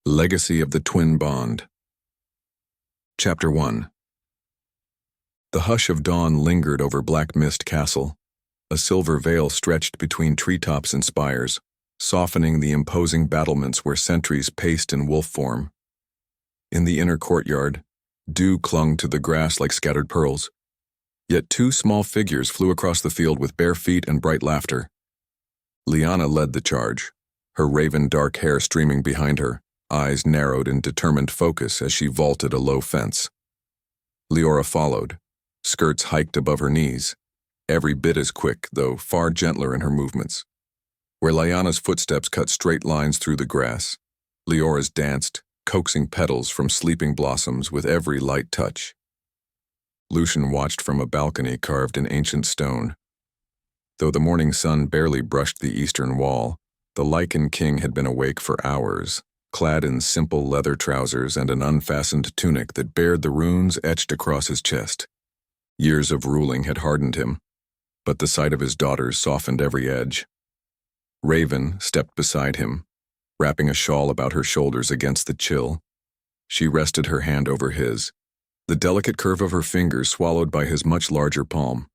Legacy of the Twin Bond. Chapter 1. The hush of dawn lingered over Black Mist Castle. A silver veil stretched between treetops and spires, softening the imposing battlements where sentries paced in wolf form. In the inner courtyard, dew clung to the grass like scattered pearls. Yet two small figures flew across the field with bare feet and bright laughter. Lyana led the charge, her raven dark hair streaming behind her, eyes narrowed in determined focus as she vaulted a low fence. Liora followed, skirts hiked above her knees, every bit as quick, though far gentler in her movements. Where Lyana's footsteps cut straight lines through the grass, Liora's danced, coaxing petals from sleeping blossoms with every light touch. Lucian watched from a balcony carved in ancient stone. Though the morning sun barely brushed the eastern wall, the Lycan king had been awake for hours, clad in simple leather trousers and an unfastened tunic that bared the runes etched across his chest. Years of ruling had hardened him, but the sight of his daughters softened every edge. Raven stepped beside him, wrapping a shawl about her shoulders against the chill. She rested her hand over his, the delicate curve of her fingers swallowed by his much larger palm.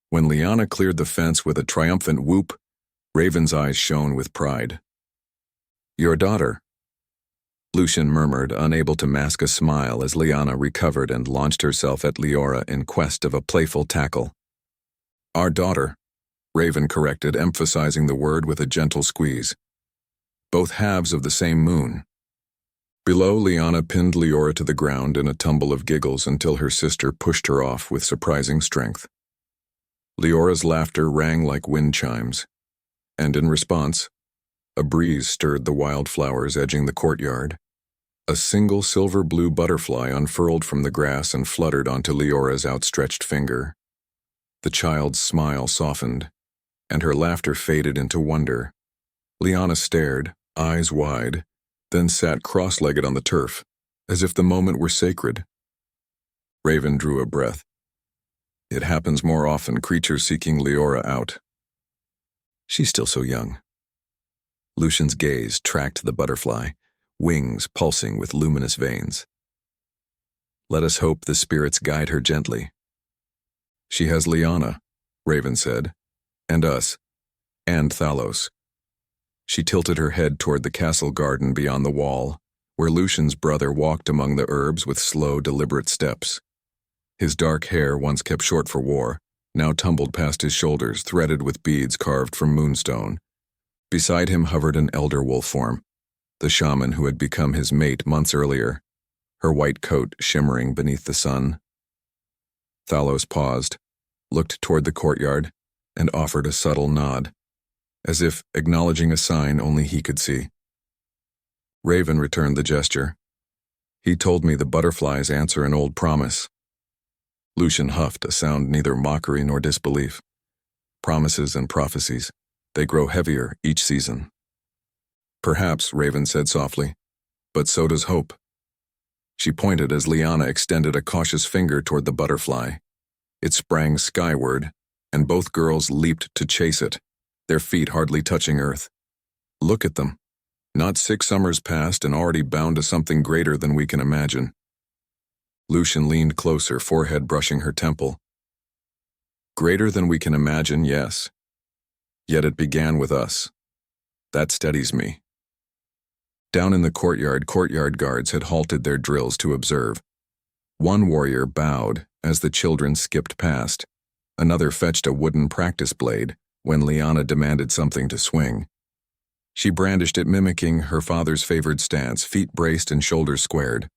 When Lyana cleared the fence with a triumphant whoop, Raven's eyes shone with pride. "Your daughter," Lucian murmured, unable to mask a smile as Lyana recovered and launched herself at Liora in quest of a playful tackle. "Our daughter," Raven corrected, emphasizing the word with a gentle squeeze. "Both halves of the same moon." Below, Lyana pinned Liora to the ground in a tumble of giggles until her sister pushed her off with surprising strength. Liora's laughter rang like wind chimes, and in response, a breeze stirred the wildflowers edging the courtyard. A single silver-blue butterfly unfurled from the grass and fluttered onto Liora's outstretched finger. The child's smile softened, and her laughter faded into wonder. Lyana stared, eyes wide, then sat cross-legged on the turf, as if the moment were sacred. Raven drew a breath. It happens more often, creatures seeking Liora out. She's still so young. Lucian's gaze tracked the butterfly, wings pulsing with luminous veins. "Let us hope the spirits guide her gently." "She has Lyana," Raven said, "and us, and Thalos." She tilted her head toward the castle garden beyond the wall, where Lucian's brother walked among the herbs with slow, deliberate steps. His dark hair, once kept short for war, now tumbled past his shoulders, threaded with beads carved from moonstone. Beside him hovered an elder wolf form, the shaman who had become his mate months earlier, her white coat shimmering beneath the sun. Thalos paused, looked toward the courtyard, and offered a subtle nod, as if acknowledging a sign only he could see. Raven returned the gesture. "He told me the butterflies answer an old promise." Lucian huffed, a sound neither mockery nor disbelief. "Promises and prophecies. They grow heavier each season." "Perhaps," Raven said softly, "but so does hope." She pointed as Lyana extended a cautious finger toward the butterfly. It sprang skyward, and both girls leaped to chase it, their feet hardly touching earth. "Look at them. Not 6 summers past and already bound to something greater than we can imagine." Lucian leaned closer, forehead brushing her temple. "Greater than we can imagine, yes. Yet it began with us. That steadies me." Down in the courtyard guards had halted their drills to observe. One warrior bowed as the children skipped past. Another fetched a wooden practice blade when Lyana demanded something to swing. She brandished it, mimicking her father's favored stance, feet braced and shoulders squared.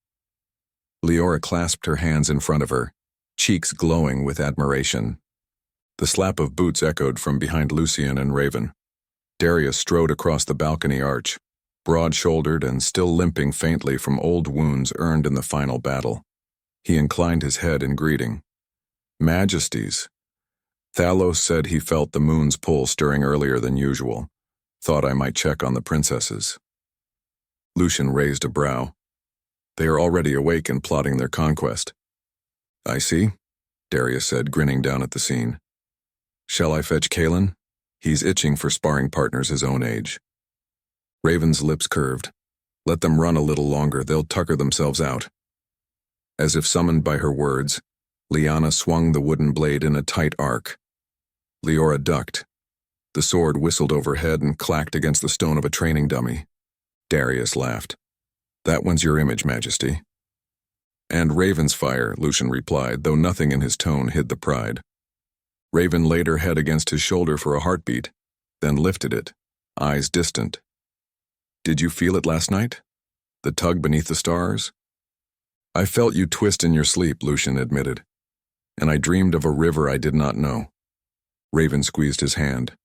Liora clasped her hands in front of her, cheeks glowing with admiration. The slap of boots echoed from behind Lucian and Raven. Darius strode across the balcony arch, broad-shouldered and still limping faintly from old wounds earned in the final battle. He inclined his head in greeting. "Majesties." Thalos said he felt the moon's pull stirring earlier than usual. Thought I might check on the princesses. Lucian raised a brow. "They are already awake and plotting their conquest." "I see," Darius said, grinning down at the scene. "Shall I fetch Kalen? He's itching for sparring partners his own age." Raven's lips curved. Let them run a little longer, they'll tucker themselves out. As if summoned by her words, Lyana swung the wooden blade in a tight arc. Liora ducked. The sword whistled overhead and clacked against the stone of a training dummy. Darius laughed. "That one's your image, Majesty." "And Raven's fire," Lucian replied, though nothing in his tone hid the pride. Raven laid her head against his shoulder for a heartbeat, then lifted it, eyes distant. "Did you feel it last night? The tug beneath the stars?" "I felt you twist in your sleep," Lucian admitted. "And I dreamed of a river I did not know." Raven squeezed his hand.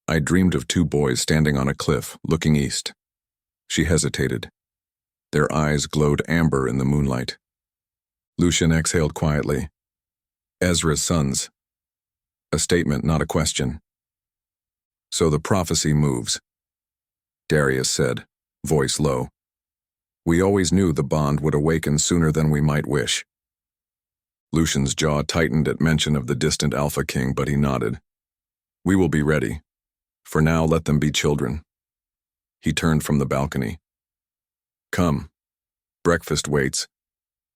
"I dreamed of two boys standing on a cliff, looking east." She hesitated. Their eyes glowed amber in the moonlight. Lucian exhaled quietly. "Ezra's sons." A statement, not a question. "So the prophecy moves," Darius said, voice low. "We always knew the bond would awaken sooner than we might wish." Lucian's jaw tightened at mention of the distant Alpha King, but he nodded. "We will be ready. For now, let them be children." He turned from the balcony. "Come. Breakfast waits,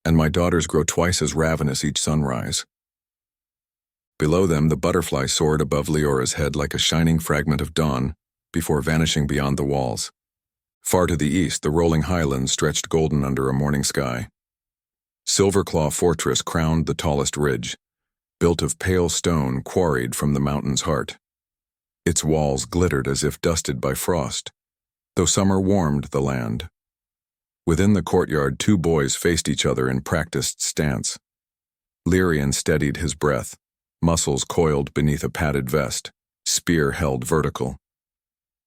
and my daughters grow twice as ravenous each sunrise." Below them, the butterfly soared above Leora's head like a shining fragment of dawn before vanishing beyond the walls. Far to the east, the rolling highlands stretched golden under a morning sky. Silverclaw Fortress crowned the tallest ridge, built of pale stone quarried from the mountain's heart. Its walls glittered as if dusted by frost, though summer warmed the land. Within the courtyard, two boys faced each other in practiced stance. Lyrian steadied his breath, muscles coiled beneath a padded vest, spear held vertical.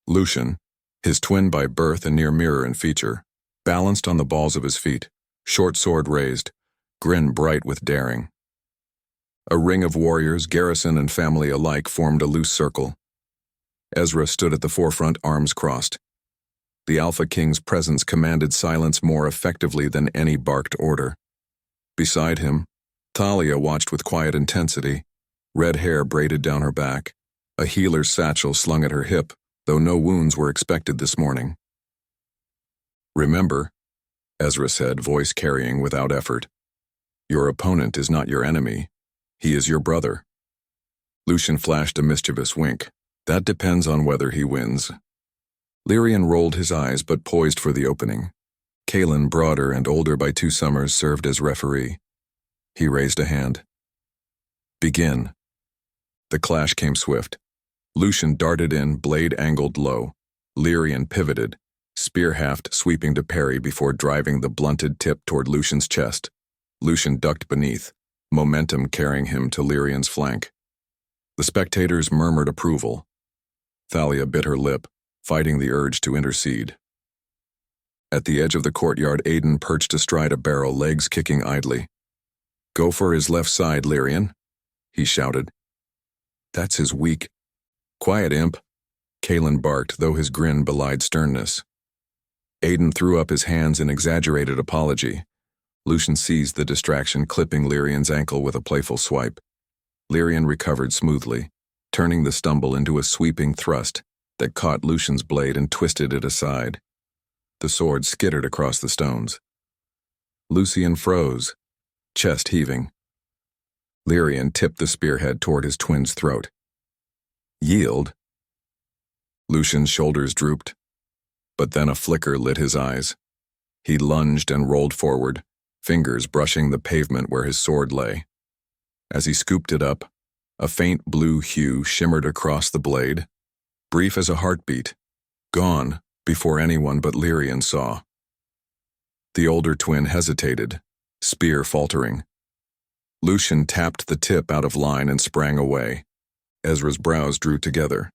Lucian, his twin by birth and near mirror in feature, balanced on the balls of his feet, short sword raised, grin bright with daring. A ring of warriors, garrison and family alike, formed a loose circle. Ezra stood at the forefront, arms crossed. The Alpha King's presence commanded silence more effectively than any barked order. Beside him, Thalia watched with quiet intensity, red hair braided down her back, a healer's satchel slung at her hip, though no wounds were expected this morning. "Remember," Ezra said, voice carrying without effort, "your opponent is not your enemy. He is your brother." Lucian flashed a mischievous wink. "That depends on whether he wins." Lyrian rolled his eyes but poised for the opening. Kalen, broader and older by 2 summers, served as referee. He raised a hand. "Begin." The clash came swift. Lucian darted in, blade angled low. Lyrian pivoted, spear haft sweeping to parry before driving the blunted tip toward Lucian's chest. Lucian ducked beneath, momentum carrying him to Lyrian's flank. The spectators murmured approval. Thalia bit her lip, fighting the urge to intercede. At the edge of the courtyard, Aiden perched astride a barrel, legs kicking idly. "Go for his left side, Lyrian," he shouted. "That's his weak." "Quiet, imp," Kalen barked, though his grin belied sternness. Aiden threw up his hands in exaggerated apology. Lucian seized the distraction, clipping Lyrian's ankle with a playful swipe. Lyrian recovered smoothly, turning the stumble into a sweeping thrust that caught Lucian's blade and twisted it aside. The sword skittered across the stones. Lucian froze, chest heaving. Lyrian tipped the spearhead toward his twin's throat. "Yield?" Lucian's shoulders drooped, but then a flicker lit his eyes. He lunged and rolled forward, fingers brushing the pavement where his sword lay. As he scooped it up, a faint blue hue shimmered across the blade, brief as a heartbeat, gone before anyone but Lyrian saw. The older twin hesitated, spear faltering. Lucian tapped the tip out of line and sprang away. Ezra's brows drew together.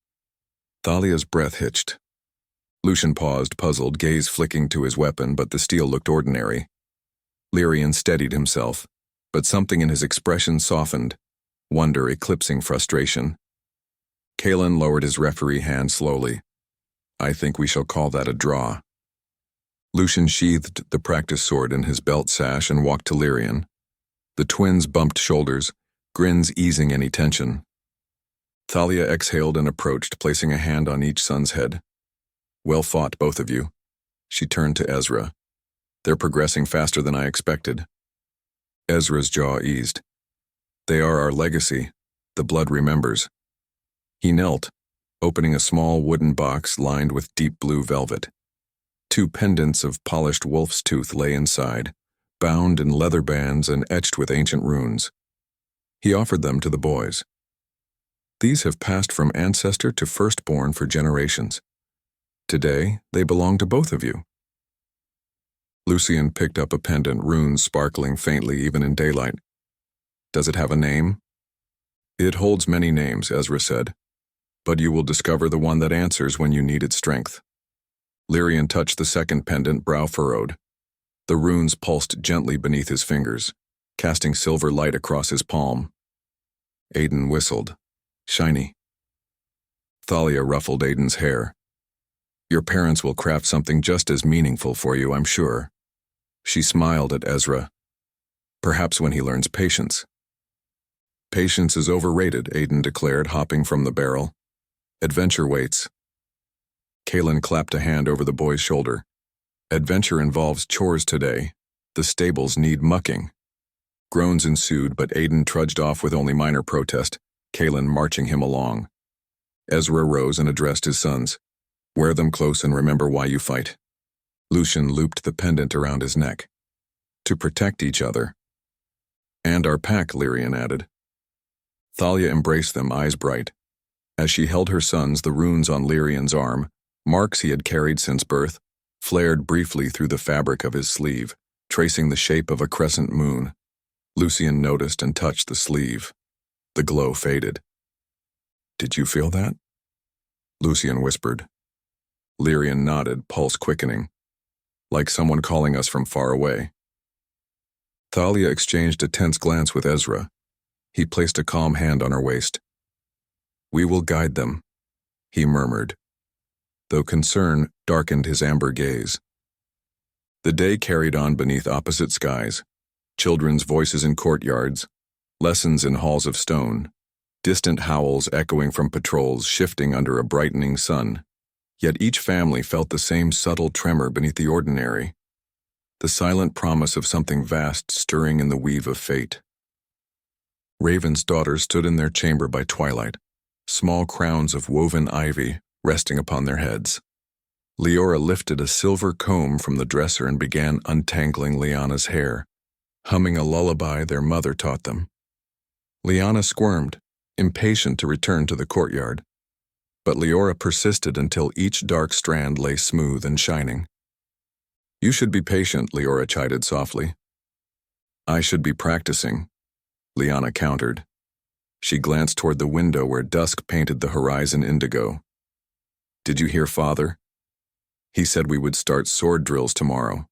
Thalia's breath hitched. Lucian paused, puzzled, gaze flicking to his weapon, but the steel looked ordinary. Lyrian steadied himself, but something in his expression softened, wonder eclipsing frustration. Kalen lowered his referee hand slowly. "I think we shall call that a draw." Lucian sheathed the practice sword in his belt sash and walked to Lyrian. The twins bumped shoulders, grins easing any tension. Thalia exhaled and approached, placing a hand on each son's head. "Well fought, both of you." She turned to Ezra. They're progressing faster than I expected. Ezra's jaw eased. They are our legacy. The blood remembers. He knelt, opening a small wooden box lined with deep blue velvet. 2 pendants of polished wolf's tooth lay inside, bound in leather bands and etched with ancient runes. He offered them to the boys. These have passed from ancestor to firstborn for generations. Today, they belong to both of you. Lucian picked up a pendant, runes sparkling faintly even in daylight. Does it have a name? It holds many names, Ezra said, but you will discover the one that answers when you need its strength. Lyrian touched the second pendant, brow furrowed. The runes pulsed gently beneath his fingers, casting silver light across his palm. Aiden whistled. Shiny. Thalia ruffled Aiden's hair. Your parents will craft something just as meaningful for you, I'm sure. She smiled at Ezra. Perhaps when he learns patience. Patience is overrated, Aiden declared, hopping from the barrel. Adventure waits. Kaelin clapped a hand over the boy's shoulder. Adventure involves chores today. The stables need mucking. Groans ensued, but Aiden trudged off with only minor protest, Kaelin marching him along. Ezra rose and addressed his sons. Wear them close and remember why you fight. Lucian looped the pendant around his neck. To protect each other. And our pack, Lyrian added. Thalia embraced them, eyes bright. As she held her sons, the runes on Lyrian's arm, marks he had carried since birth, flared briefly through the fabric of his sleeve, tracing the shape of a crescent moon. Lucian noticed and touched the sleeve. The glow faded. Did you feel that? Lucian whispered. Lyrian nodded, pulse quickening. Like someone calling us from far away. Thalia exchanged a tense glance with Ezra. He placed a calm hand on her waist. We will guide them, he murmured, though concern darkened his amber gaze. The day carried on beneath opposite skies, children's voices in courtyards, lessons in halls of stone, distant howls echoing from patrols shifting under a brightening sun. Yet each family felt the same subtle tremor beneath the ordinary, the silent promise of something vast stirring in the weave of fate. Raven's daughters stood in their chamber by twilight, small crowns of woven ivy resting upon their heads. Liora lifted a silver comb from the dresser and began untangling Lyana's hair, humming a lullaby their mother taught them. Lyana squirmed, impatient to return to the courtyard, but Liora persisted until each dark strand lay smooth and shining. You should be patient, Liora chided softly. I should be practicing, Lyana countered. She glanced toward the window where dusk painted the horizon indigo. Did you hear Father? He said we would start sword drills tomorrow.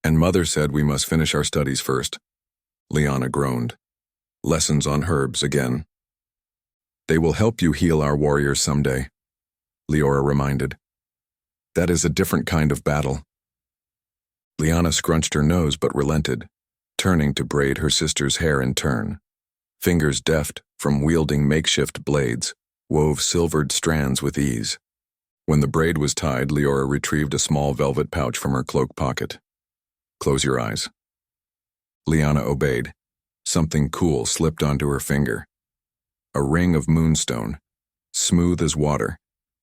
And Mother said we must finish our studies first. Lyana groaned. Lessons on herbs again. They will help you heal our warriors someday, Liora reminded. That is a different kind of battle. Lyana scrunched her nose but relented, turning to braid her sister's hair in turn. Fingers deft, from wielding makeshift blades, wove silvered strands with ease. When the braid was tied, Liora retrieved a small velvet pouch from her cloak pocket. Close your eyes. Lyana obeyed. Something cool slipped onto her finger. A ring of moonstone, smooth as water,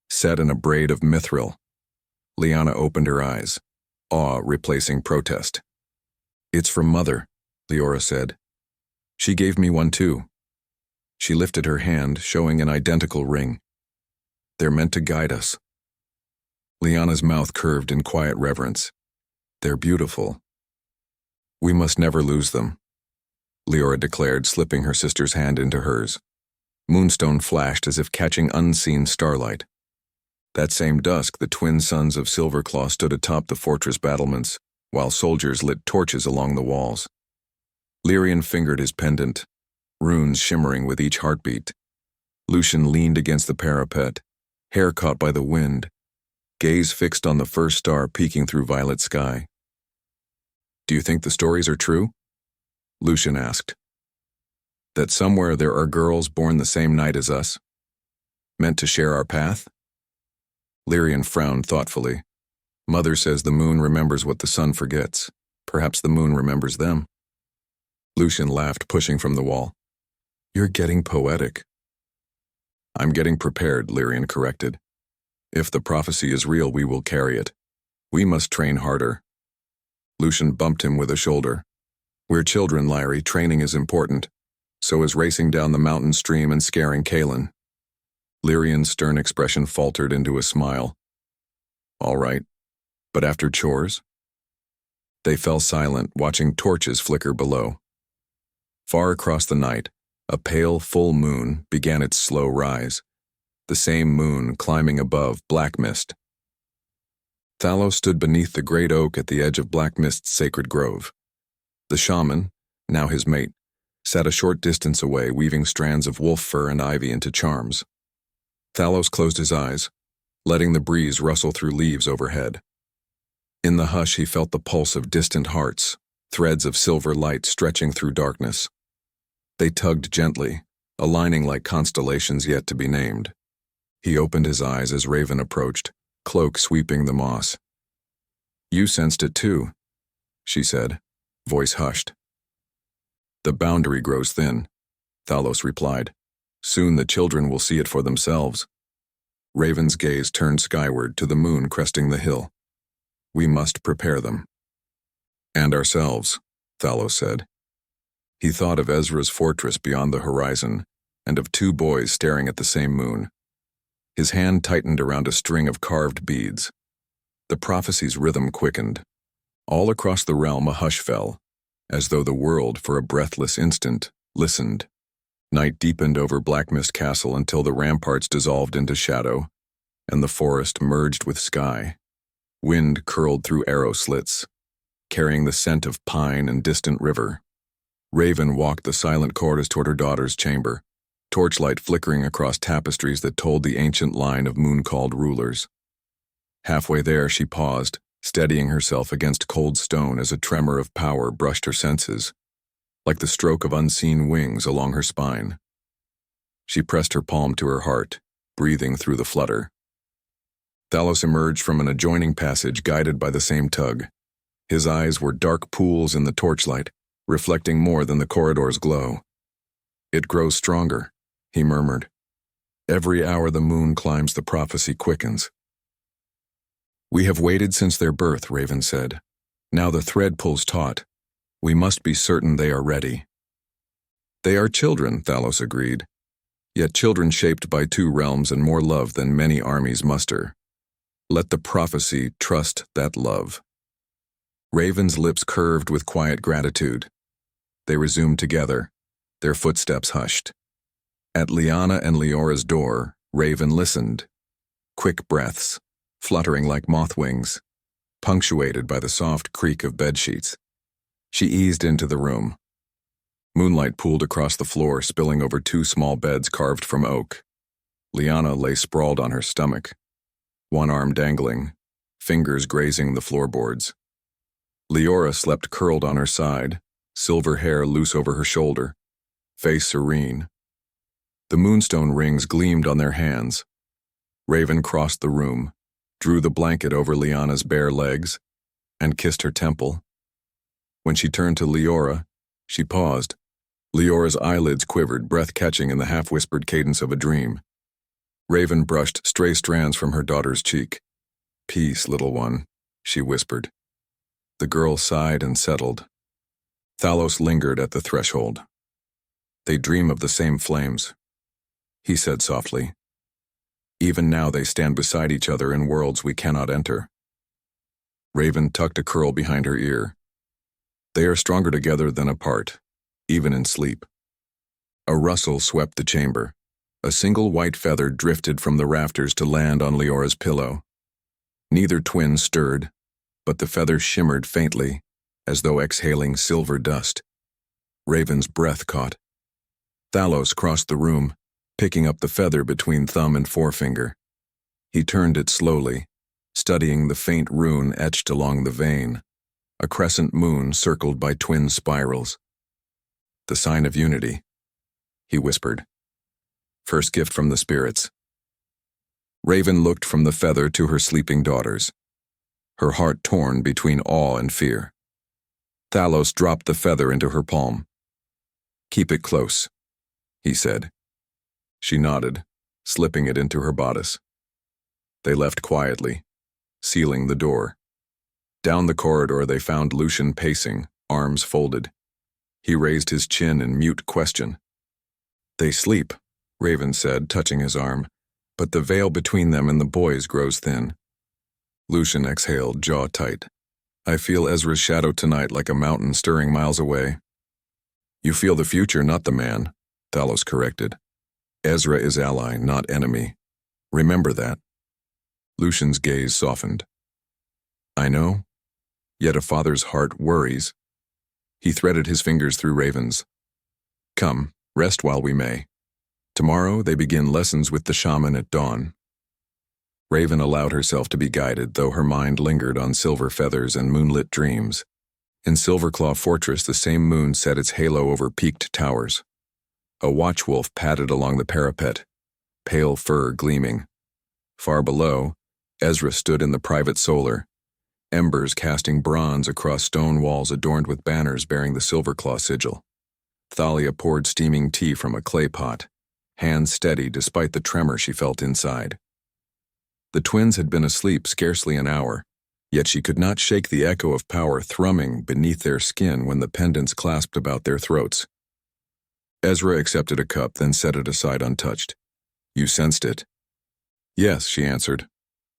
set in a braid of mithril. Lyana opened her eyes, awe replacing protest. It's from Mother, Liora said. She gave me one too. She lifted her hand, showing an identical ring. They're meant to guide us. Lyana's mouth curved in quiet reverence. They're beautiful. We must never lose them, Liora declared, slipping her sister's hand into hers. Moonstone flashed as if catching unseen starlight. That same dusk, the twin sons of Silverclaw stood atop the fortress battlements, while soldiers lit torches along the walls. Lyrian fingered his pendant, runes shimmering with each heartbeat. Lucian leaned against the parapet, hair caught by the wind, gaze fixed on the first star peeking through violet sky. Do you think the stories are true? Lucian asked. That somewhere there are girls born the same night as us, meant to share our path? Lyrian frowned thoughtfully. Mother says the moon remembers what the sun forgets. Perhaps the moon remembers them. Lucian laughed, pushing from the wall. You're getting poetic. I'm getting prepared, Lyrian corrected. If the prophecy is real, we will carry it. We must train harder. Lucian bumped him with a shoulder. We're children, Lyri. Training is important. So is racing down the mountain stream and scaring Kaelin. Lyrian's stern expression faltered into a smile. All right. But after chores? They fell silent, watching torches flicker below. Far across the night, a pale, full moon began its slow rise, the same moon climbing above Black Mist. Thalos stood beneath the great oak at the edge of Black Mist's sacred grove. The shaman, now his mate, sat a short distance away, weaving strands of wolf fur and ivy into charms. Thalos closed his eyes, letting the breeze rustle through leaves overhead. In the hush, he felt the pulse of distant hearts, threads of silver light stretching through darkness. They tugged gently, aligning like constellations yet to be named. He opened his eyes as Raven approached, cloak sweeping the moss. You sensed it too, she said, voice hushed. The boundary grows thin, Thalos replied. Soon the children will see it for themselves. Raven's gaze turned skyward to the moon cresting the hill. We must prepare them. And ourselves, Thalos said. He thought of Ezra's fortress beyond the horizon, and of two boys staring at the same moon. His hand tightened around a string of carved beads. The prophecy's rhythm quickened. All across the realm a hush fell, as though the world, for a breathless instant, listened. Night deepened over Black Mist Castle until the ramparts dissolved into shadow, and the forest merged with sky. Wind curled through arrow slits, carrying the scent of pine and distant river. Raven walked the silent corridors toward her daughter's chamber, torchlight flickering across tapestries that told the ancient line of moon-called rulers. Halfway there, she paused, steadying herself against cold stone as a tremor of power brushed her senses, like the stroke of unseen wings along her spine. She pressed her palm to her heart, breathing through the flutter. Thalos emerged from an adjoining passage guided by the same tug. His eyes were dark pools in the torchlight, reflecting more than the corridor's glow. It grows stronger, he murmured. Every hour the moon climbs, the prophecy quickens. We have waited since their birth, Raven said. Now the thread pulls taut. We must be certain they are ready. They are children, Thalos agreed. Yet children shaped by two realms and more love than many armies muster. Let the prophecy trust that love. Raven's lips curved with quiet gratitude. They resumed together, their footsteps hushed. At Lyana and Liora's door, Raven listened. Quick breaths, fluttering like moth wings, punctuated by the soft creak of bedsheets. She eased into the room. Moonlight pooled across the floor, spilling over two small beds carved from oak. Lyana lay sprawled on her stomach, one arm dangling, fingers grazing the floorboards. Liora slept curled on her side, silver hair loose over her shoulder, face serene. The moonstone rings gleamed on their hands. Raven crossed the room, drew the blanket over Lyana's bare legs, and kissed her temple. When she turned to Liora, she paused. Liora's eyelids quivered, breath catching in the half-whispered cadence of a dream. Raven brushed stray strands from her daughter's cheek. Peace, little one, she whispered. The girl sighed and settled. Thalos lingered at the threshold. They dream of the same flames, he said softly. Even now they stand beside each other in worlds we cannot enter. Raven tucked a curl behind her ear. They are stronger together than apart, even in sleep. A rustle swept the chamber. A single white feather drifted from the rafters to land on Liora's pillow. Neither twin stirred, but the feather shimmered faintly, as though exhaling silver dust. Raven's breath caught. Thalos crossed the room, picking up the feather between thumb and forefinger. He turned it slowly, studying the faint rune etched along the vein, a crescent moon circled by twin spirals. The sign of unity, he whispered. First gift from the spirits. Raven looked from the feather to her sleeping daughters. her heart torn between awe and fear. Thalos dropped the feather into her palm. "Keep it close," he said. She nodded, slipping it into her bodice. They left quietly, sealing the door. Down the corridor they found Lucian pacing, arms folded. He raised his chin in mute question. "They sleep," Raven said, touching his arm, "but the veil between them and the boys grows thin." Lucian exhaled, jaw tight. "I feel Ezra's shadow tonight like a mountain stirring miles away." "You feel the future, not the man," Thalos corrected. "Ezra is ally, not enemy. Remember that." Lucian's gaze softened. "I know, yet a father's heart worries." He threaded his fingers through Raven's. "Come, rest while we may. Tomorrow they begin lessons with the shaman at dawn." Raven allowed herself to be guided, though her mind lingered on silver feathers and moonlit dreams. In Silverclaw Fortress, the same moon set its halo over peaked towers. A watchwolf padded along the parapet, pale fur gleaming. Far below, Ezra stood in the private solar, embers casting bronze across stone walls adorned with banners bearing the Silverclaw sigil. Thalia poured steaming tea from a clay pot, hands steady despite the tremor she felt inside. The twins had been asleep scarcely an hour, yet she could not shake the echo of power thrumming beneath their skin when the pendants clasped about their throats. Ezra accepted a cup, then set it aside untouched. "You sensed it?" "Yes," she answered.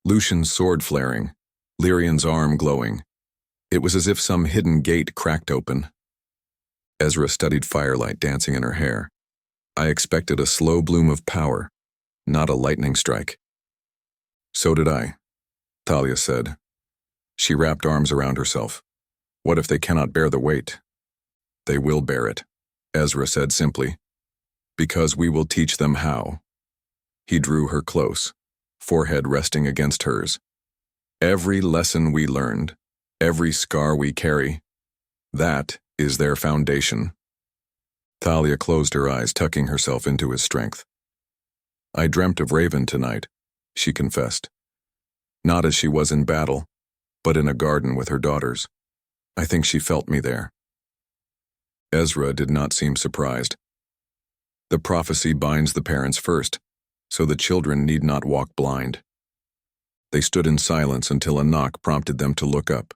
Lucian's sword flaring, Lyrian's arm glowing. It was as if some hidden gate cracked open. Ezra studied firelight dancing in her hair. "I expected a slow bloom of power, not a lightning strike." "So did I," Thalia said. She wrapped arms around herself. "What if they cannot bear the weight?" "They will bear it," Ezra said simply. "Because we will teach them how." He drew her close, forehead resting against hers. "Every lesson we learned, every scar we carry, that is their foundation." Thalia closed her eyes, tucking herself into his strength. "I dreamt of Raven tonight," she confessed. "Not as she was in battle, but in a garden with her daughters. I think she felt me there." Ezra did not seem surprised. The prophecy binds the parents first, so the children need not walk blind. They stood in silence until a knock prompted them to look up.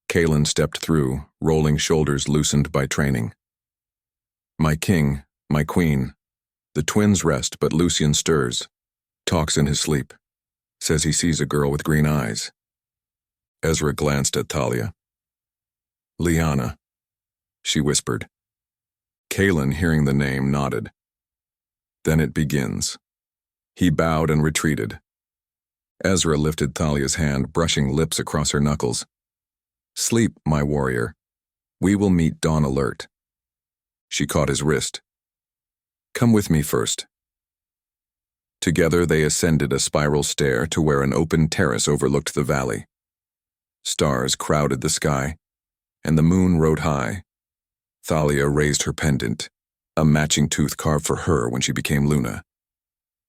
Kaelin stepped through, rolling shoulders loosened by training. "My king, my queen. The twins rest, but Lucian stirs. Talks in his sleep. Says he sees a girl with green eyes." Ezra glanced at Thalia. "Lyana," she whispered. Kaelin, hearing the name, nodded. "Then it begins." He bowed and retreated. Ezra lifted Thalia's hand, brushing lips across her knuckles. "Sleep, my warrior. We will meet dawn alert." She caught his wrist. "Come with me first." Together they ascended a spiral stair to where an open terrace overlooked the valley. Stars crowded the sky, and the moon rode high. Thalia raised her pendant, a matching tooth carved for her when she became Luna.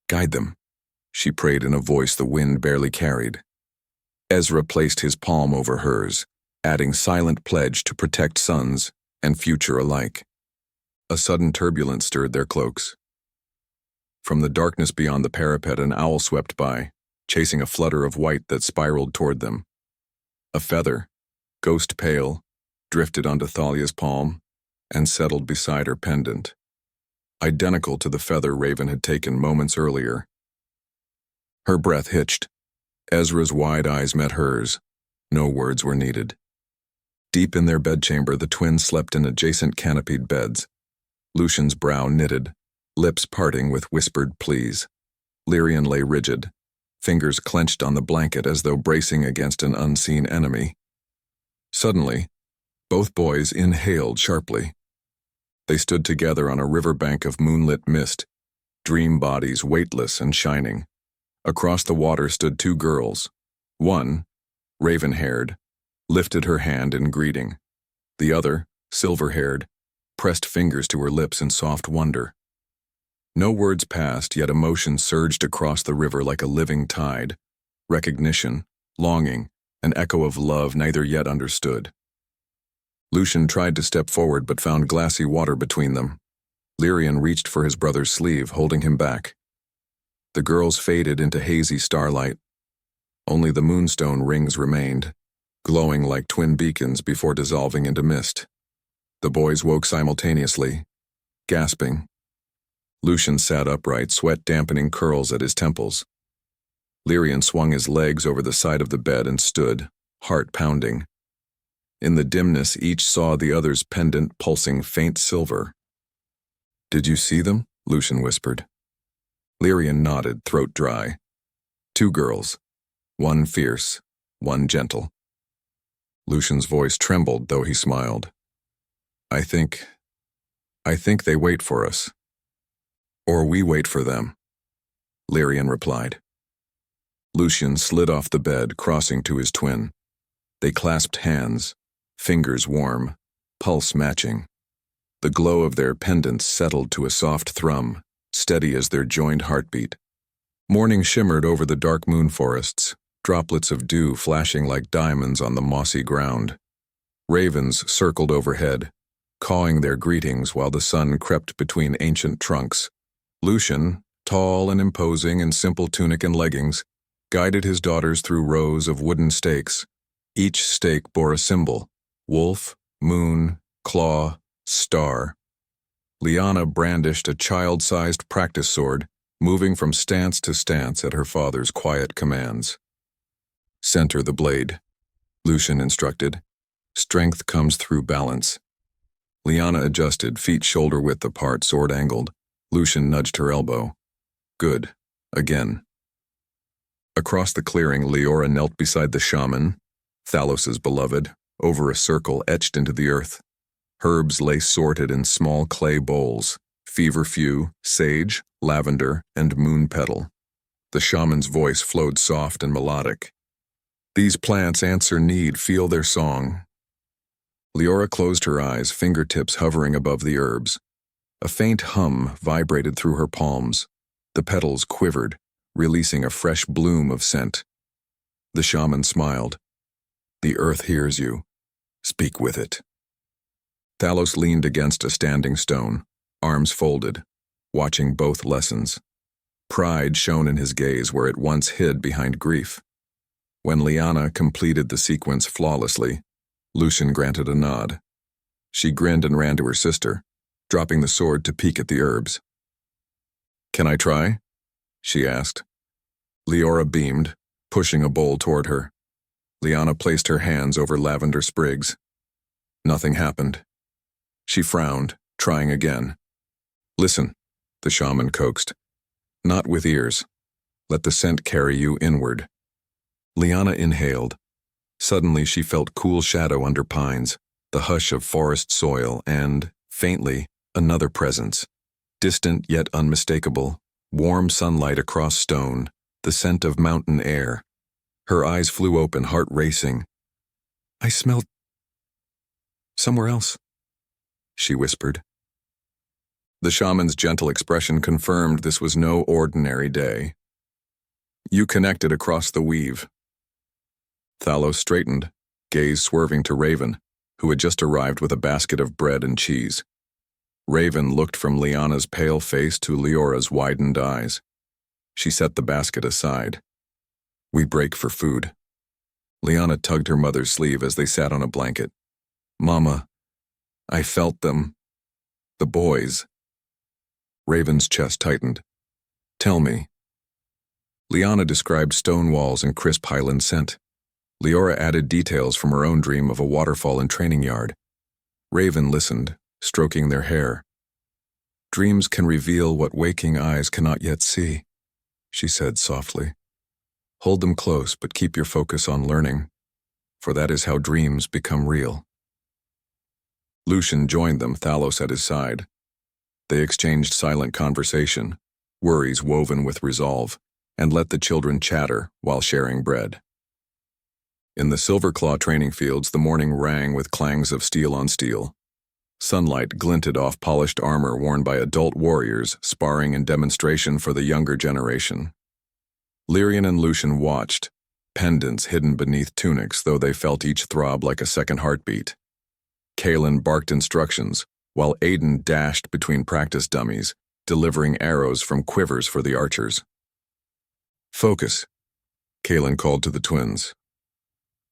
"Guide them," she prayed in a voice the wind barely carried. Ezra placed his palm over hers, adding silent pledge to protect sons and future alike. A sudden turbulence stirred their cloaks. From the darkness beyond the parapet, an owl swept by, chasing a flutter of white that spiraled toward them. A feather, ghost pale, drifted onto Thalia's palm and settled beside her pendant, identical to the feather Raven had taken moments earlier. Her breath hitched. Ezra's wide eyes met hers. No words were needed. Deep in their bedchamber, the twins slept in adjacent canopied beds. Lucian's brow knitted, lips parting with whispered pleas. Lyrian lay rigid, fingers clenched on the blanket as though bracing against an unseen enemy. Suddenly, both boys inhaled sharply. They stood together on a riverbank of moonlit mist, dream bodies weightless and shining. Across the water stood two girls. One, raven-haired, lifted her hand in greeting. The other, silver-haired, pressed fingers to her lips in soft wonder. No words passed, yet emotion surged across the river like a living tide. Recognition, longing, an echo of love neither yet understood. Lucian tried to step forward but found glassy water between them. Lyrian reached for his brother's sleeve, holding him back. The girls faded into hazy starlight. Only the moonstone rings remained, glowing like twin beacons before dissolving into mist. The boys woke simultaneously, gasping. Lucian sat upright, sweat dampening curls at his temples. Lyrian swung his legs over the side of the bed and stood, heart pounding. In the dimness, each saw the other's pendant pulsing faint silver. "Did you see them?" Lucian whispered. Lyrian nodded, throat dry. 2 girls, one fierce, one gentle. Lucian's voice trembled, though he smiled. I think they wait for us. Or we wait for them," Lyrian replied. Lucian slid off the bed, crossing to his twin. They clasped hands, fingers warm, pulse matching. The glow of their pendants settled to a soft thrum, steady as their joined heartbeat. Morning shimmered over the dark moon forests, droplets of dew flashing like diamonds on the mossy ground. Ravens circled overhead, cawing their greetings while the sun crept between ancient trunks. Lucian, tall and imposing in simple tunic and leggings, guided his daughters through rows of wooden stakes. Each stake bore a symbol: wolf, moon, claw, star. Lyana brandished a child-sized practice sword, moving from stance to stance at her father's quiet commands. "Center the blade," Lucian instructed. "Strength comes through balance." Lyana adjusted, feet shoulder-width apart, sword angled. Lucian nudged her elbow. "Good. Again." Across the clearing, Liora knelt beside the shaman, Thalos's beloved, over a circle etched into the earth. Herbs lay sorted in small clay bowls: feverfew, sage, lavender, and moon petal. The shaman's voice flowed soft and melodic. "These plants answer need, feel their song." Liora closed her eyes, fingertips hovering above the herbs. A faint hum vibrated through her palms. The petals quivered, releasing a fresh bloom of scent. The shaman smiled. "The earth hears you. Speak with it." Thalos leaned against a standing stone, arms folded, watching both lessons. Pride shone in his gaze where it once hid behind grief. When Lyana completed the sequence flawlessly, Lucian granted a nod. She grinned and ran to her sister, dropping the sword to peek at the herbs. "Can I try?" she asked. Liora beamed, pushing a bowl toward her. Lyana placed her hands over lavender sprigs. Nothing happened. She frowned, trying again. "Listen," the shaman coaxed. "Not with ears. Let the scent carry you inward." Lyana inhaled. Suddenly she felt cool shadow under pines, the hush of forest soil, and, faintly, another presence. Distant yet unmistakable, warm sunlight across stone, the scent of mountain air. Her eyes flew open, heart racing. "I smelled somewhere else," she whispered. The shaman's gentle expression confirmed this was no ordinary day. "You connected across the weave." Thalos straightened, gaze swerving to Raven, who had just arrived with a basket of bread and cheese. Raven looked from Lyana's pale face to Liora's widened eyes. She set the basket aside. "We break for food." Lyana tugged her mother's sleeve as they sat on a blanket. "Mama, I felt them. The boys." Raven's chest tightened. "Tell me." Lyana described stone walls and crisp highland scent. Liora added details from her own dream of a waterfall and training yard. Raven listened, stroking their hair. "Dreams can reveal what waking eyes cannot yet see," she said softly. "Hold them close, but keep your focus on learning, for that is how dreams become real." Lucian joined them, Thalos at his side. They exchanged silent conversation, worries woven with resolve, and let the children chatter while sharing bread. In the Silverclaw training fields, the morning rang with clangs of steel on steel. Sunlight glinted off polished armor worn by adult warriors sparring in demonstration for the younger generation. Lyrian and Lucian watched, pendants hidden beneath tunics, though they felt each throb like a second heartbeat. Kaelin barked instructions, while Aiden dashed between practice dummies, delivering arrows from quivers for the archers. "Focus," Kaelin called to the twins.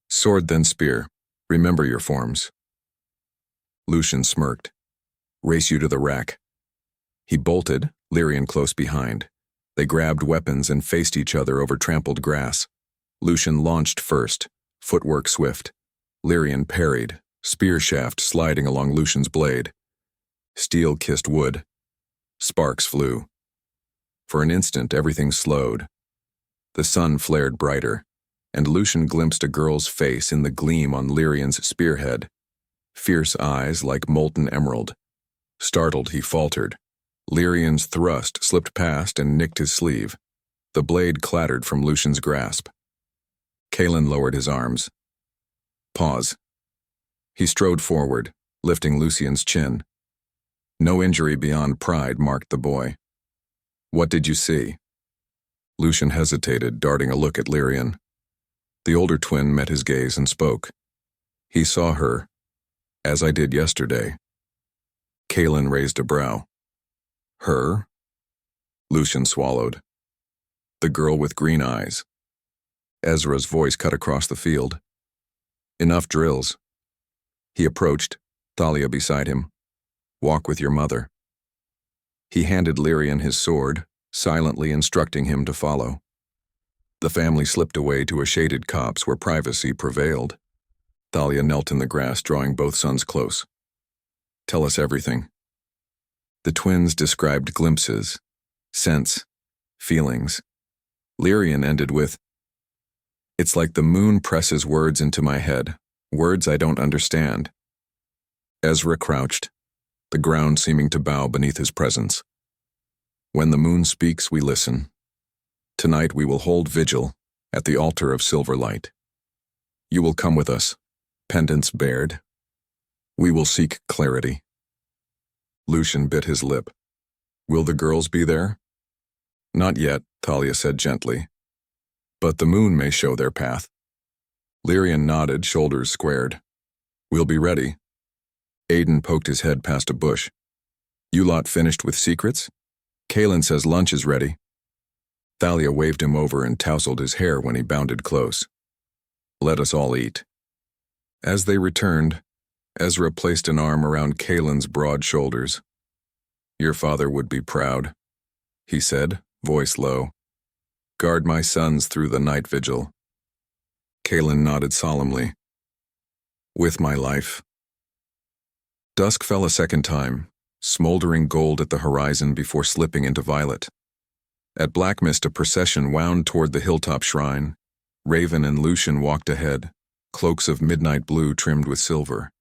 "Sword then spear. Remember your forms." Lucian smirked. "Race you to the rack." He bolted, Lyrian close behind. They grabbed weapons and faced each other over trampled grass. Lucian launched first, footwork swift. Lyrian parried, spear shaft sliding along Lucian's blade. Steel kissed wood. Sparks flew. For an instant, everything slowed. The sun flared brighter, and Lucian glimpsed a girl's face in the gleam on Lyrian's spearhead. Fierce eyes like molten emerald. Startled, he faltered. Lyrian's thrust slipped past and nicked his sleeve. The blade clattered from Lucian's grasp. Kaelin lowered his arms. Pause. He strode forward, lifting Lucian's chin. No injury beyond pride marked the boy. "What did you see?" Lucian hesitated, darting a look at Lyrian. The older twin met his gaze and spoke. "He saw her, as I did yesterday." Kaelin raised a brow. "Her?" Lucian swallowed. "The girl with green eyes." Ezra's voice cut across the field. "Enough drills." He approached, Thalia beside him. "Walk with your mother." He handed Lyrian his sword, silently instructing him to follow. The family slipped away to a shaded copse where privacy prevailed. Thalia knelt in the grass, drawing both sons close. "Tell us everything." The twins described glimpses, scents, feelings. Lyrian ended with, "It's like the moon presses words into my head, words I don't understand." Ezra crouched, the ground seeming to bow beneath his presence. "When the moon speaks, we listen. Tonight we will hold vigil at the altar of silver light. You will come with us, pendants bared. We will seek clarity." Lucian bit his lip. "Will the girls be there?" "Not yet," Thalia said gently. "But the moon may show their path." Lyrian nodded, shoulders squared. "We'll be ready." Aiden poked his head past a bush. "You lot finished with secrets? Kaelin says lunch is ready." Thalia waved him over and tousled his hair when he bounded close. "Let us all eat." As they returned, Ezra placed an arm around Kaelin's broad shoulders. "Your father would be proud," he said, voice low. "Guard my sons through the night vigil." Kaelin nodded solemnly. "With my life." Dusk fell a second time, smoldering gold at the horizon before slipping into violet. At Black Mist, a procession wound toward the hilltop shrine. Raven and Lucian walked ahead, cloaks of midnight blue trimmed with silver.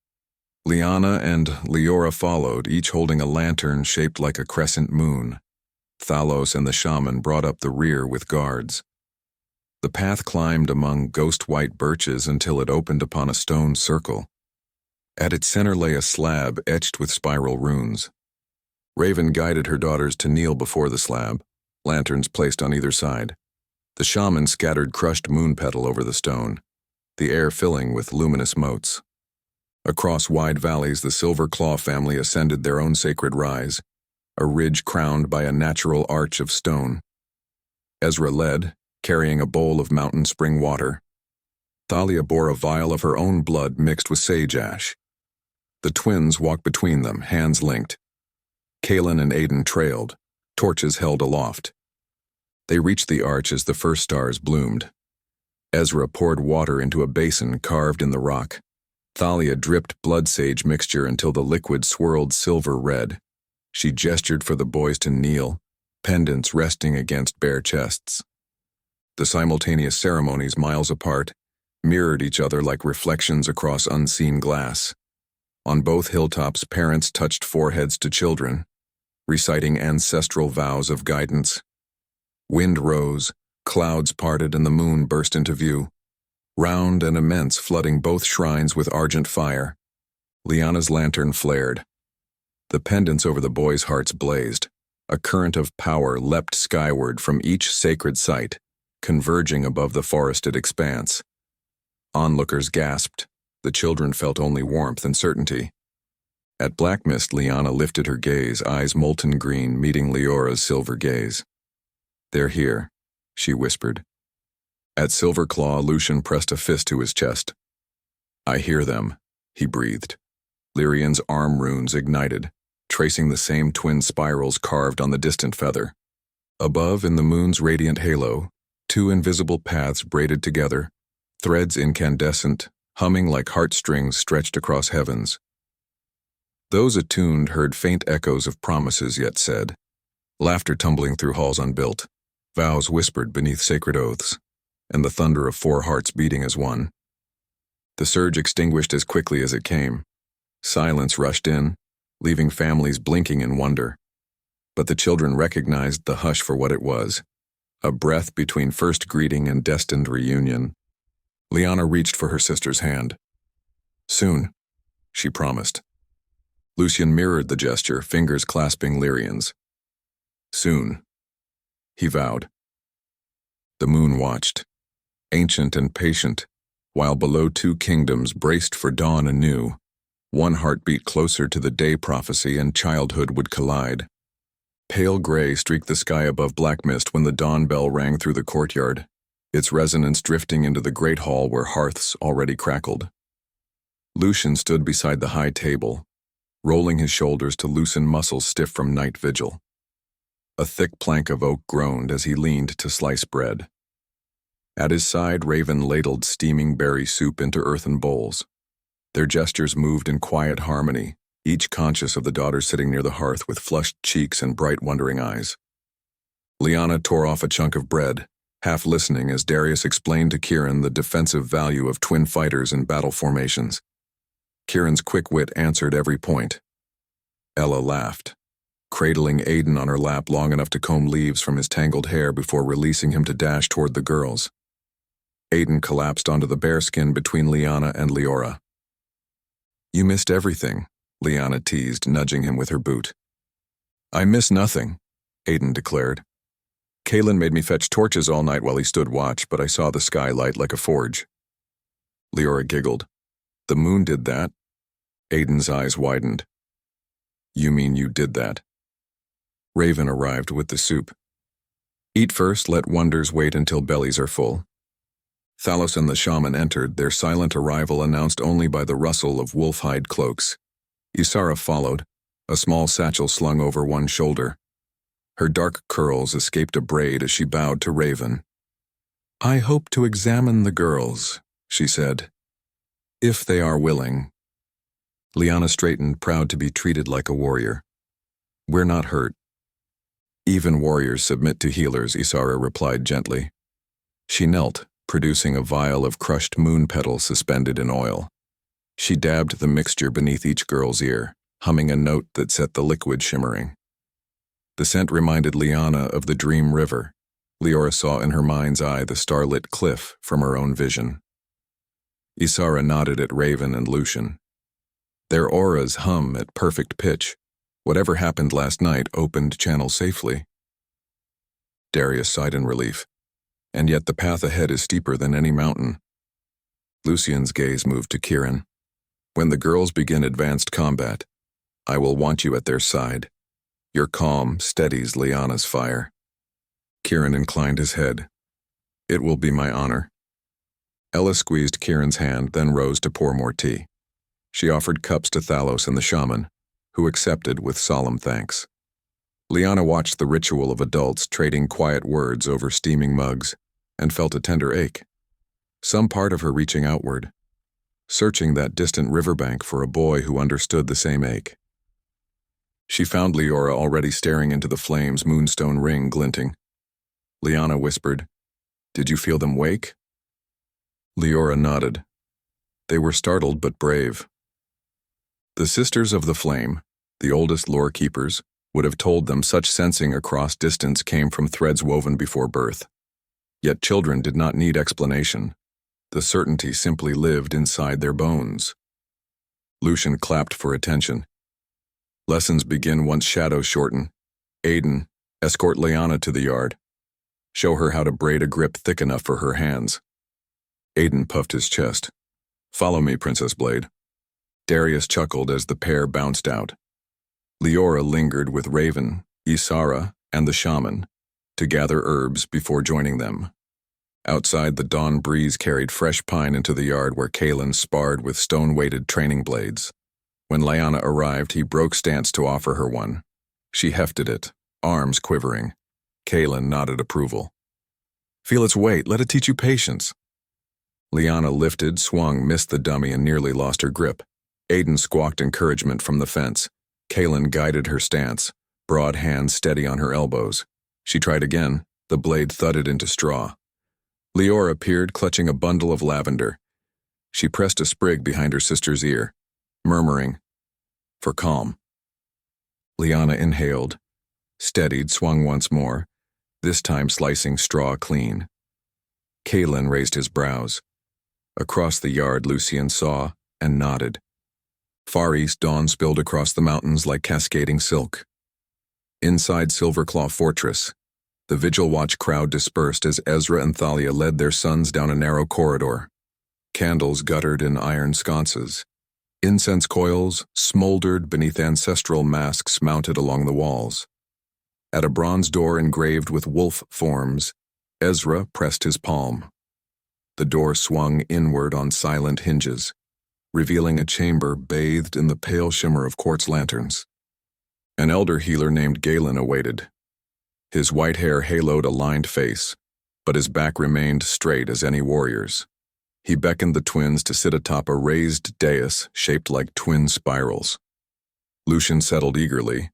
Lyana and Liora followed, each holding a lantern shaped like a crescent moon. Thalos and the shaman brought up the rear with guards. The path climbed among ghost-white birches until it opened upon a stone circle. At its center lay a slab etched with spiral runes. Raven guided her daughters to kneel before the slab, lanterns placed on either side. The shaman scattered crushed moon petal over the stone, the air filling with luminous motes. Across wide valleys, the Silverclaw family ascended their own sacred rise, a ridge crowned by a natural arch of stone. Ezra led, carrying a bowl of mountain spring water. Thalia bore a vial of her own blood mixed with sage ash. The twins walked between them, hands linked. Kaelin and Aiden trailed, torches held aloft. They reached the arch as the first stars bloomed. Ezra poured water into a basin carved in the rock. Thalia dripped blood sage mixture until the liquid swirled silver red. She gestured for the boys to kneel, pendants resting against bare chests. The simultaneous ceremonies, miles apart, mirrored each other like reflections across unseen glass. On both hilltops, parents touched foreheads to children, reciting ancestral vows of guidance. Wind rose, clouds parted, and the moon burst into view, round and immense, flooding both shrines with argent fire. Liana's lantern flared. The pendants over the boys' hearts blazed. A current of power leapt skyward from each sacred site, converging above the forested expanse. Onlookers gasped. The children felt only warmth and certainty. At Black Mist, Lyana lifted her gaze, eyes molten green, meeting Liora's silver gaze. "They're here," she whispered. At Silverclaw, Lucian pressed a fist to his chest. "I hear them," he breathed. Lyrian's arm runes ignited, tracing the same twin spirals carved on the distant feather. Above, in the moon's radiant halo, two invisible paths braided together, threads incandescent, humming like heartstrings stretched across heavens. Those attuned heard faint echoes of promises yet said, laughter tumbling through halls unbuilt, vows whispered beneath sacred oaths, and the thunder of four hearts beating as one. The surge extinguished as quickly as it came. Silence rushed in, leaving families blinking in wonder. But the children recognized the hush for what it was, a breath between first greeting and destined reunion. Lyana reached for her sister's hand. "Soon," she promised. Lucian mirrored the gesture, fingers clasping Lyrian's. "Soon," he vowed. The moon watched, ancient and patient, while below two kingdoms braced for dawn anew. One heartbeat closer to the day prophecy and childhood would collide. Pale gray streaked the sky above Black Mist when the dawn bell rang through the courtyard, its resonance drifting into the great hall where hearths already crackled. Lucian stood beside the high table, rolling his shoulders to loosen muscles stiff from night vigil. A thick plank of oak groaned as he leaned to slice bread. At his side, Raven ladled steaming berry soup into earthen bowls. Their gestures moved in quiet harmony, each conscious of the daughter sitting near the hearth with flushed cheeks and bright, wondering eyes. Lyana tore off a chunk of bread, half listening as Darius explained to Kieran the defensive value of twin fighters in battle formations. Kieran's quick wit answered every point. Ella laughed, cradling Aiden on her lap long enough to comb leaves from his tangled hair before releasing him to dash toward the girls. Aiden collapsed onto the bearskin between Lyana and Liora. "You missed everything," Lyana teased, nudging him with her boot. "I miss nothing," Aiden declared. "Kaelin made me fetch torches all night while he stood watch, but I saw the sky light like a forge." Liora giggled. "The moon did that?" Aiden's eyes widened. "You mean you did that?" Raven arrived with the soup. "Eat first, let wonders wait until bellies are full." Thalos and the shaman entered, their silent arrival announced only by the rustle of wolf-hide cloaks. Isara followed, a small satchel slung over one shoulder. Her dark curls escaped a braid as she bowed to Raven. "I hope to examine the girls," she said, "if they are willing." Lyana straightened, proud to be treated like a warrior. "We're not hurt." "Even warriors submit to healers," Isara replied gently. She knelt, producing a vial of crushed moon petals suspended in oil. She dabbed the mixture beneath each girl's ear, humming a note that set the liquid shimmering. The scent reminded Lyana of the Dream River. Liora saw in her mind's eye the starlit cliff from her own vision. Isara nodded at Raven and Lucian. Their auras hum at perfect pitch. Whatever happened last night opened channel safely. Darius sighed in relief. And yet the path ahead is steeper than any mountain. Lucian's gaze moved to Kieran. "When the girls begin advanced combat, I will want you at their side. Your calm steadies Lyana's fire." Kieran inclined his head. "It will be my honor." Ella squeezed Kieran's hand, then rose to pour more tea. She offered cups to Thalos and the shaman, who accepted with solemn thanks. Lyana watched the ritual of adults trading quiet words over steaming mugs and felt a tender ache. Some part of her reaching outward, searching that distant riverbank for a boy who understood the same ache. She found Liora already staring into the flames, moonstone ring glinting. Lyana whispered, "Did you feel them wake?" Liora nodded. They were startled but brave. The Sisters of the Flame, the oldest lore keepers, would have told them such sensing across distance came from threads woven before birth. Yet children did not need explanation. The certainty simply lived inside their bones. Lucian clapped for attention. "Lessons begin once shadows shorten. Aiden, escort Lyana to the yard." Show her how to braid a grip thick enough for her hands. Aiden puffed his chest. Follow me, Princess Blade. Darius chuckled as the pair bounced out. Liora lingered with Raven, Isara, and the shaman to gather herbs before joining them. Outside, the dawn breeze carried fresh pine into the yard where Kalen sparred with stone-weighted training blades. When Lyana arrived, he broke stance to offer her one. She hefted it, arms quivering. Kalen nodded approval. Feel its weight, let it teach you patience. Lyana lifted, swung, missed the dummy, and nearly lost her grip. Aiden squawked encouragement from the fence. Kalen guided her stance, broad hands steady on her elbows. She tried again. The blade thudded into straw. Liora appeared, clutching a bundle of lavender. She pressed a sprig behind her sister's ear, murmuring, for calm. Lyana inhaled, steadied, swung once more, this time slicing straw clean. Kalen raised his brows. Across the yard, Lucian saw and nodded. Far east, dawn spilled across the mountains like cascading silk. Inside Silverclaw Fortress, the Vigil Watch crowd dispersed as Ezra and Thalia led their sons down a narrow corridor. Candles guttered in iron sconces. Incense coils smoldered beneath ancestral masks mounted along the walls. At a bronze door engraved with wolf forms, Ezra pressed his palm. The door swung inward on silent hinges, revealing a chamber bathed in the pale shimmer of quartz lanterns. An elder healer named Galen awaited. His white hair haloed a lined face, but his back remained straight as any warrior's. He beckoned the twins to sit atop a raised dais shaped like twin spirals. Lucian settled eagerly.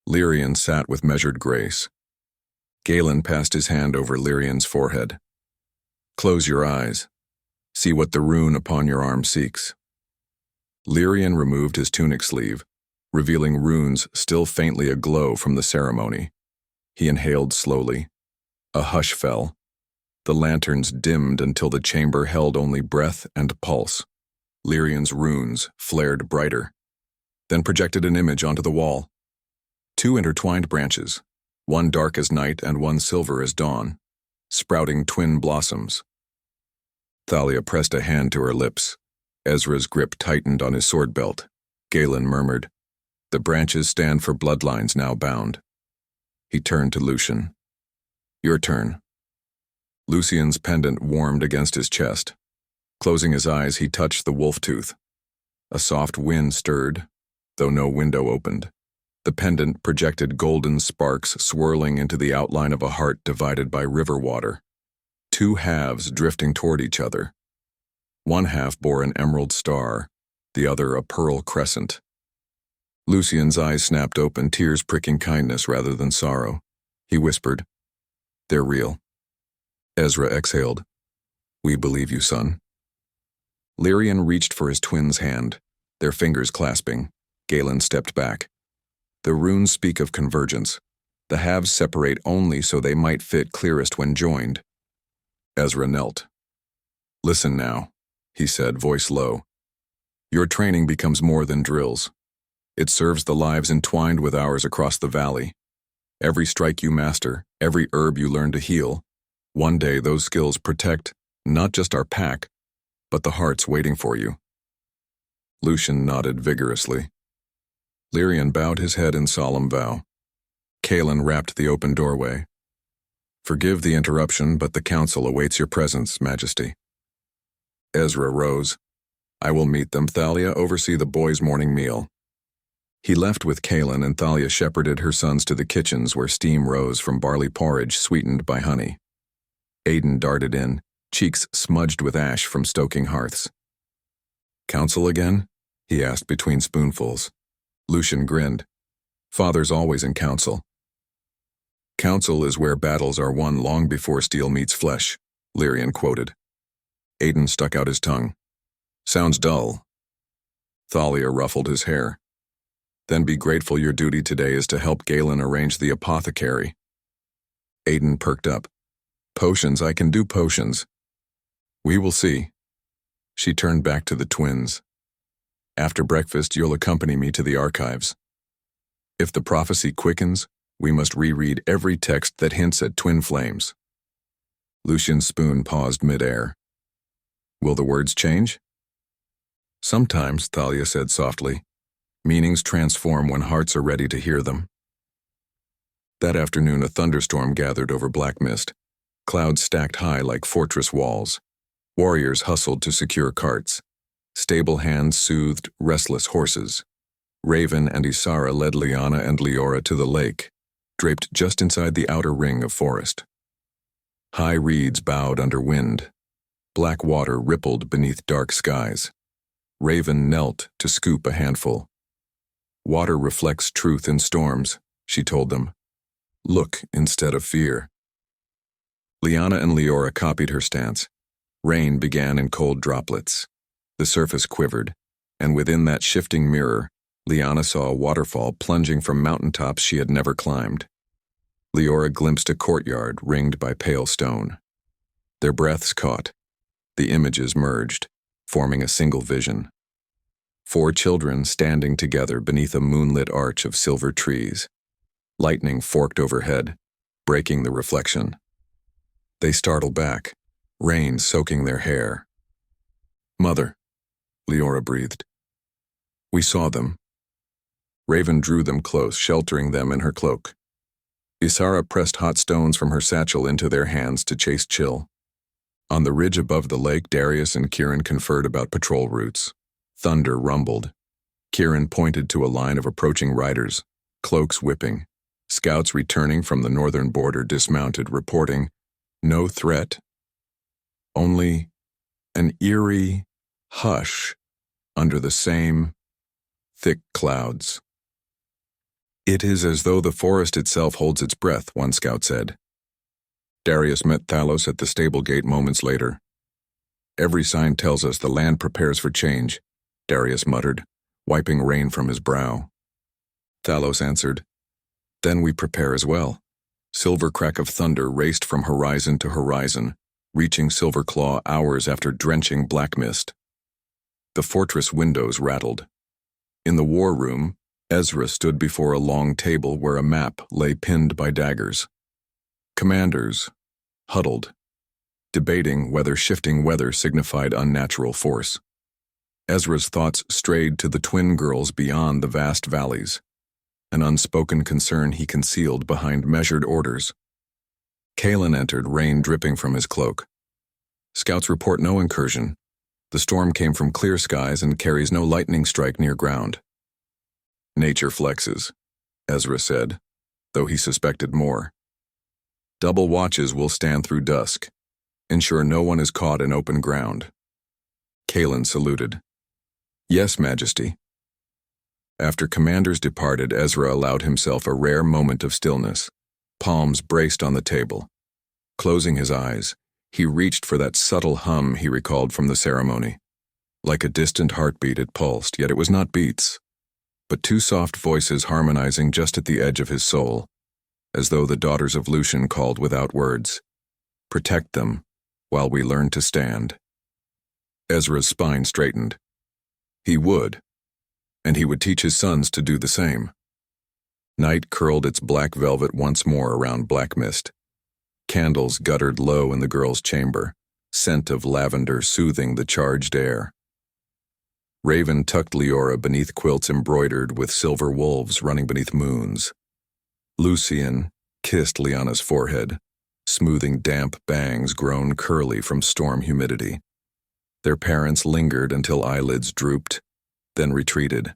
Lyrian sat with measured grace. Galen passed his hand over Lyrian's forehead. Close your eyes. See what the rune upon your arm seeks. Lyrian removed his tunic sleeve, revealing runes still faintly aglow from the ceremony. He inhaled slowly. A hush fell. The lanterns dimmed until the chamber held only breath and pulse. Lyrian's runes flared brighter, then projected an image onto the wall. Two intertwined branches, one dark as night and one silver as dawn, sprouting twin blossoms. Thalia pressed a hand to her lips. Ezra's grip tightened on his sword belt. Galen murmured, "The branches stand for bloodlines now bound." He turned to Lucian. "Your turn." Lucian's pendant warmed against his chest. Closing his eyes, he touched the wolf tooth. A soft wind stirred, though no window opened. The pendant projected golden sparks swirling into the outline of a heart divided by river water. Two halves drifting toward each other. One half bore an emerald star, the other a pearl crescent. Lucian's eyes snapped open, tears pricking kindness rather than sorrow. He whispered, "They're real." Ezra exhaled, "We believe you, son." Lyrian reached for his twin's hand, their fingers clasping. Galen stepped back. The runes speak of convergence. The halves separate only so they might fit clearest when joined. Ezra knelt. "Listen now," he said, voice low. "Your training becomes more than drills. It serves the lives entwined with ours across the valley. Every strike you master, every herb you learn to heal, one day those skills protect not just our pack, but the hearts waiting for you." Lucian nodded vigorously. Lyrian bowed his head in solemn vow. Kalen rapped the open doorway. "Forgive the interruption, but the council awaits your presence, Majesty." Ezra rose. "I will meet them. Thalia, oversee the boys' morning meal." He left with Kalen, and Thalia shepherded her sons to the kitchens where steam rose from barley porridge sweetened by honey. Aiden darted in, cheeks smudged with ash from stoking hearths. "Council again?" he asked between spoonfuls. Lucian grinned. "Father's always in council." "Council is where battles are won long before steel meets flesh," Lyrian quoted. Aiden stuck out his tongue. "Sounds dull." Thalia ruffled his hair. "Then be grateful your duty today is to help Galen arrange the apothecary." Aiden perked up. "Potions, I can do potions." "We will see." She turned back to the twins. "After breakfast, you'll accompany me to the archives. If the prophecy quickens, we must reread every text that hints at twin flames. Lucian's spoon paused midair. Will the words change? Sometimes, Thalia said softly. Meanings transform when hearts are ready to hear them. That afternoon, a thunderstorm gathered over Black Mist. Clouds stacked high like fortress walls. Warriors hustled to secure carts. Stable hands soothed restless horses. Raven and Isara led Lyana and Liora to the lake, draped just inside the outer ring of forest. High reeds bowed under wind. Black water rippled beneath dark skies. Raven knelt to scoop a handful. Water reflects truth in storms, she told them. Look instead of fear. Lyana and Liora copied her stance. Rain began in cold droplets. The surface quivered, and within that shifting mirror, Lyana saw a waterfall plunging from mountaintops she had never climbed. Liora glimpsed a courtyard ringed by pale stone. Their breaths caught. The images merged, forming a single vision. 4 children standing together beneath a moonlit arch of silver trees. Lightning forked overhead, breaking the reflection. They startled back, rain soaking their hair. Mother, Liora breathed. We saw them. Raven drew them close, sheltering them in her cloak. Isara pressed hot stones from her satchel into their hands to chase chill. On the ridge above the lake, Darius and Kieran conferred about patrol routes. Thunder rumbled. Kieran pointed to a line of approaching riders, cloaks whipping. Scouts returning from the northern border dismounted, reporting, no threat. Only an eerie hush under the same thick clouds. It is as though the forest itself holds its breath, one scout said. Darius met Thalos at the stable gate moments later. Every sign tells us the land prepares for change, Darius muttered, wiping rain from his brow. Thalos answered, then we prepare as well. Silver crack of thunder raced from horizon to horizon, reaching Silverclaw hours after drenching Black Mist. The fortress windows rattled. In the war room, Ezra stood before a long table where a map lay pinned by daggers. Commanders huddled, debating whether shifting weather signified unnatural force. Ezra's thoughts strayed to the twin girls beyond the vast valleys, an unspoken concern he concealed behind measured orders. Kalen entered, rain dripping from his cloak. Scouts report no incursion. The storm came from clear skies and carries no lightning strike near ground. Nature flexes, Ezra said, though he suspected more. Double watches will stand through dusk, ensure no one is caught in open ground. Kalen saluted. Yes, Majesty. After commanders departed, Ezra allowed himself a rare moment of stillness, palms braced on the table. Closing his eyes, he reached for that subtle hum he recalled from the ceremony. Like a distant heartbeat, it pulsed, yet it was not beats, but 2 soft voices harmonizing just at the edge of his soul, as though the daughters of Lucian called without words. Protect them, while we learn to stand. Ezra's spine straightened. He would, and he would teach his sons to do the same. Night curled its black velvet once more around Black Mist. Candles guttered low in the girls' chamber, scent of lavender soothing the charged air. Raven tucked Liora beneath quilts embroidered with silver wolves running beneath moons. Lucian kissed Lyana's forehead, smoothing damp bangs grown curly from storm humidity. Their parents lingered until eyelids drooped, then retreated.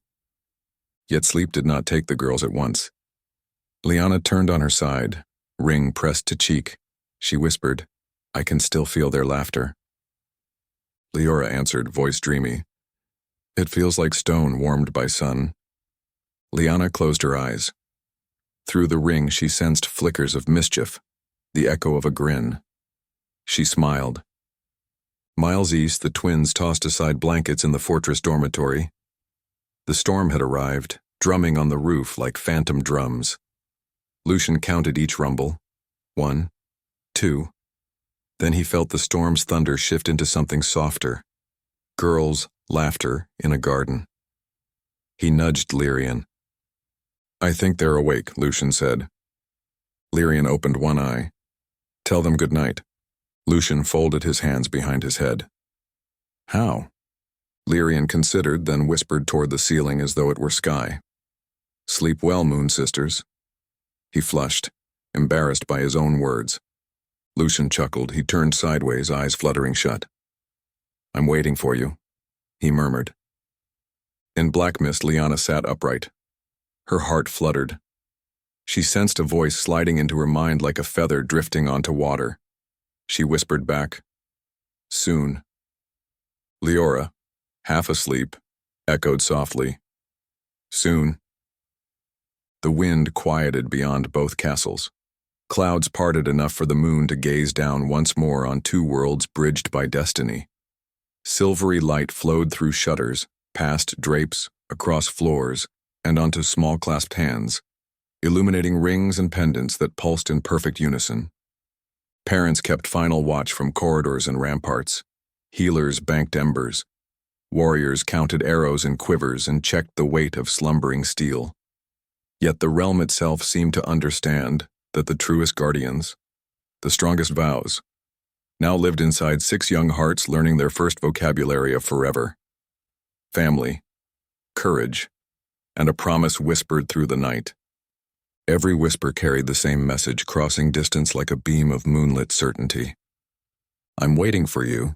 Yet sleep did not take the girls at once. Lyana turned on her side, ring pressed to cheek. She whispered, I can still feel their laughter. Liora answered, voice dreamy. It feels like stone warmed by sun. Lyana closed her eyes. Through the ring she sensed flickers of mischief, the echo of a grin. She smiled. Miles east, the twins tossed aside blankets in the fortress dormitory. The storm had arrived, drumming on the roof like phantom drums. Lucian counted each rumble. 1, 2. Then he felt the storm's thunder shift into something softer. Girls' laughter in a garden. He nudged Lyrian. I think they're awake, Lucian said. Lyrian opened one eye. Tell them good night. Lucian folded his hands behind his head. How? Lyrian considered, then whispered toward the ceiling as though it were sky. Sleep well, moon sisters. He flushed, embarrassed by his own words. Lucian chuckled. He turned sideways, eyes fluttering shut. I'm waiting for you, he murmured. In black mist, Lyana sat upright. Her heart fluttered. She sensed a voice sliding into her mind like a feather drifting onto water. She whispered back, soon. Liora, half asleep, echoed softly, soon. The wind quieted beyond both castles. Clouds parted enough for the moon to gaze down once more on two worlds bridged by destiny. Silvery light flowed through shutters, past drapes, across floors, and onto small clasped hands, illuminating rings and pendants that pulsed in perfect unison. Parents kept final watch from corridors and ramparts. Healers banked embers. Warriors counted arrows and quivers and checked the weight of slumbering steel. Yet the realm itself seemed to understand that the truest guardians, the strongest vows, now lived inside 6 young hearts learning their first vocabulary of forever. Family, courage, and a promise whispered through the night. Every whisper carried the same message, crossing distance like a beam of moonlit certainty. I'm waiting for you,